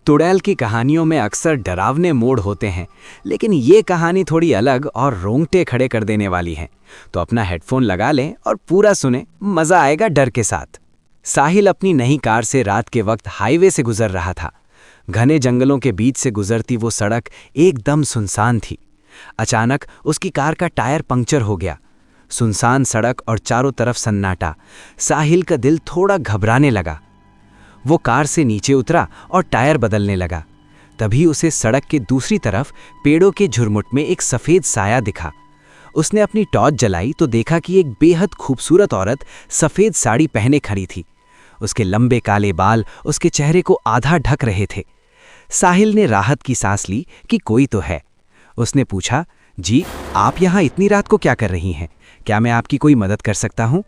चुड़ैल की कहानियों में अक्सर डरावने मोड़ होते हैं, लेकिन ये कहानी थोड़ी अलग और रोंगटे खड़े कर देने वाली है। तो अपना हेडफोन लगा लें और पूरा सुने, मजा आएगा डर के साथ। साहिल अपनी नई कार से रात के वक्त हाईवे से गुजर रहा था। घने जंगलों के बीच से गुजरती वो सड़क एकदम सुनसान थी। अचानक उसकी कार का टायर पंक्चर हो गया। सुनसान सड़क और चारों तरफ सन्नाटा। साहिल का दिल थोड़ा घबराने लगा। वो कार से नीचे उतरा और टायर बदलने लगा। तभी उसे सड़क के दूसरी तरफ पेड़ों के झुरमुट में एक सफ़ेद साया दिखा। उसने अपनी टॉर्च जलाई तो देखा कि एक बेहद खूबसूरत औरत सफ़ेद साड़ी पहने खड़ी थी। उसके लंबे काले बाल उसके चेहरे को आधा ढक रहे थे। साहिल ने राहत की सांस ली कि कोई तो है। उसने पूछा, जी आप यहाँ इतनी रात को क्या कर रही हैं? क्या मैं आपकी कोई मदद कर सकता हूँ?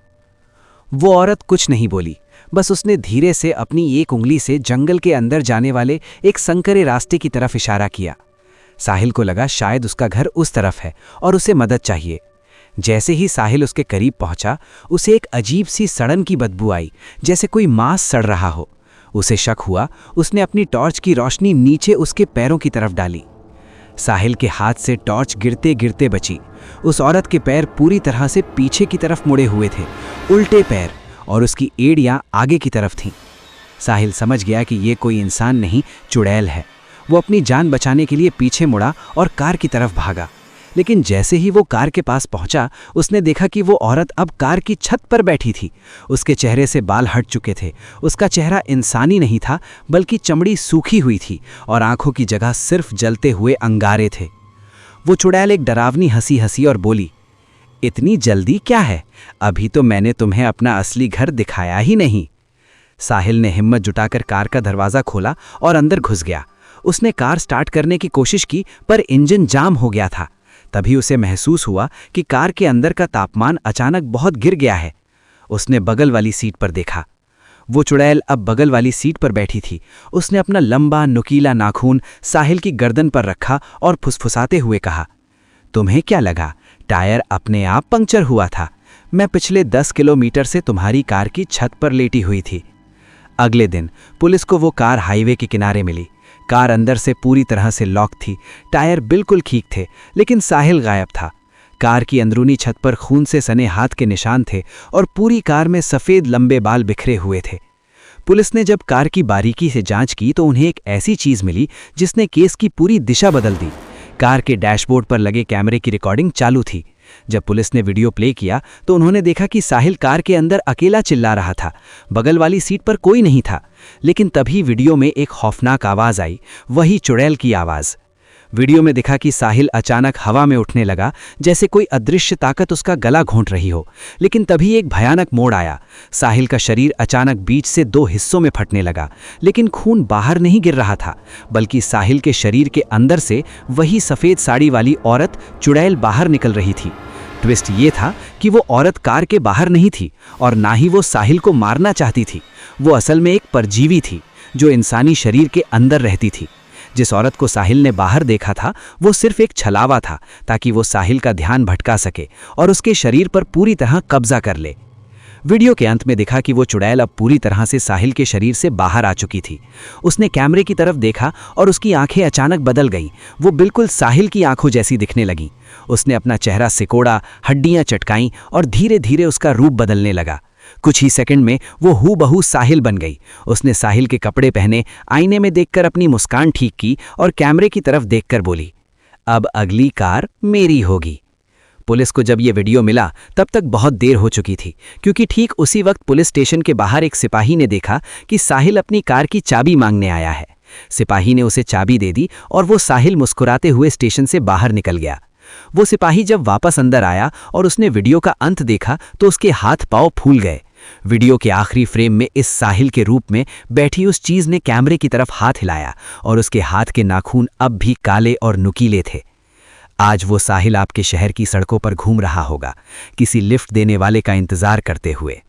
वो औरत कुछ नहीं बोली, बस उसने धीरे से अपनी एक उंगली से जंगल के अंदर जाने वाले एक संकरे रास्ते की तरफ इशारा किया। साहिल को लगा शायद उसका घर उस तरफ है और उसे मदद चाहिए। जैसे ही साहिल उसके करीब पहुंचा, उसे एक अजीब सी सड़न की बदबू आई, जैसे कोई मांस सड़ रहा हो। उसे शक हुआ। उसने अपनी टॉर्च की रोशनी नीचे उसके पैरों की तरफ डाली। साहिल के हाथ से टॉर्च गिरते गिरते बची। उस औरत के पैर पूरी तरह से पीछे की तरफ मुड़े हुए थे, उल्टे पैर, और उसकी एड़ियां आगे की तरफ थीं। साहिल समझ गया कि ये कोई इंसान नहीं, चुड़ैल है। वो अपनी जान बचाने के लिए पीछे मुड़ा और कार की तरफ भागा। लेकिन जैसे ही वो कार के पास पहुंचा, उसने देखा कि वो औरत अब कार की छत पर बैठी थी। उसके चेहरे से बाल हट चुके थे। उसका चेहरा इंसानी नहीं था, बल्कि चमड़ी सूखी हुई थी और आंखों की जगह सिर्फ जलते हुए अंगारे थे। वो चुड़ैल एक डरावनी हंसी हंसी और बोली, इतनी जल्दी क्या है? अभी तो मैंने तुम्हें अपना असली घर दिखाया ही नहीं। साहिल ने हिम्मत जुटाकर कार का दरवाज़ा खोला और अंदर घुस गया। उसने कार स्टार्ट करने की कोशिश की, पर इंजन जाम हो गया था। तभी उसे महसूस हुआ कि कार के अंदर का तापमान अचानक बहुत गिर गया है। उसने बगल वाली सीट पर देखा। वो चुड़ैल अब बगल वाली सीट पर बैठी थी। उसने अपना लंबा नुकीला नाखून साहिल की गर्दन पर रखा और फुसफुसाते हुए कहा, तुम्हें क्या लगा टायर अपने आप पंक्चर हुआ था? मैं पिछले 10 किलोमीटर से तुम्हारी कार की छत पर लेटी हुई थी। अगले दिन पुलिस को वो कार हाईवे के किनारे मिली। कार अंदर से पूरी तरह से लॉक थी। टायर बिल्कुल ठीक थे, लेकिन साहिल गायब था। कार की अंदरूनी छत पर खून से सने हाथ के निशान थे और पूरी कार में सफ़ेद लंबे बाल बिखरे हुए थे। पुलिस ने जब कार की बारीकी से जांच की तो उन्हें एक ऐसी चीज़ मिली जिसने केस की पूरी दिशा बदल दी। कार के डैशबोर्ड पर लगे कैमरे की रिकॉर्डिंग चालू थी। जब पुलिस ने वीडियो प्ले किया तो उन्होंने देखा कि साहिल कार के अंदर अकेला चिल्ला रहा था। बगल वाली सीट पर कोई नहीं था। लेकिन तभी वीडियो में एक खौफनाक आवाज़ आई, वही चुड़ैल की आवाज़। वीडियो में दिखा कि साहिल अचानक हवा में उठने लगा, जैसे कोई अदृश्य ताकत उसका गला घोंट रही हो। लेकिन तभी एक भयानक मोड़ आया। साहिल का शरीर अचानक बीच से 2 हिस्सों में फटने लगा। लेकिन खून बाहर नहीं गिर रहा था, बल्कि साहिल के शरीर के अंदर से वही सफ़ेद साड़ी वाली औरत चुड़ैल बाहर निकल रही थी। ट्विस्ट ये था कि वो औरत कार के बाहर नहीं थी और ना ही वो साहिल को मारना चाहती थी। वो असल में एक परजीवी थी जो इंसानी शरीर के अंदर रहती थी। जिस औरत को साहिल ने बाहर देखा था वो सिर्फ एक छलावा था, ताकि वो साहिल का ध्यान भटका सके और उसके शरीर पर पूरी तरह कब्जा कर ले। वीडियो के अंत में दिखा कि वो चुड़ैल अब पूरी तरह से साहिल के शरीर से बाहर आ चुकी थी। उसने कैमरे की तरफ देखा और उसकी आंखें अचानक बदल गईं। वो बिल्कुल साहिल की आंखों जैसी दिखने लगीं। उसने अपना चेहरा सिकोड़ा, हड्डियां चटकाईं और धीरे धीरे उसका रूप बदलने लगा। कुछ ही सेकंड में वो हूबहू साहिल बन गई। उसने साहिल के कपड़े पहने, आईने में देखकर अपनी मुस्कान ठीक की और कैमरे की तरफ देखकर बोली, अब अगली कार मेरी होगी। पुलिस को जब ये वीडियो मिला तब तक बहुत देर हो चुकी थी, क्योंकि ठीक उसी वक्त पुलिस स्टेशन के बाहर एक सिपाही ने देखा कि साहिल अपनी कार की चाबी मांगने आया है। सिपाही ने उसे चाबी दे दी और वो साहिल मुस्कुराते हुए स्टेशन से बाहर निकल गया। वो सिपाही जब वापस अंदर आया और उसने वीडियो का अंत देखा तो उसके हाथ पांव फूल गए। वीडियो के आखिरी फ्रेम में इस साहिल के रूप में बैठी उस चीज ने कैमरे की तरफ हाथ हिलाया और उसके हाथ के नाखून अब भी काले और नुकीले थे। आज वो साहिल आपके शहर की सड़कों पर घूम रहा होगा, किसी लिफ्ट देने वाले का इंतजार करते हुए।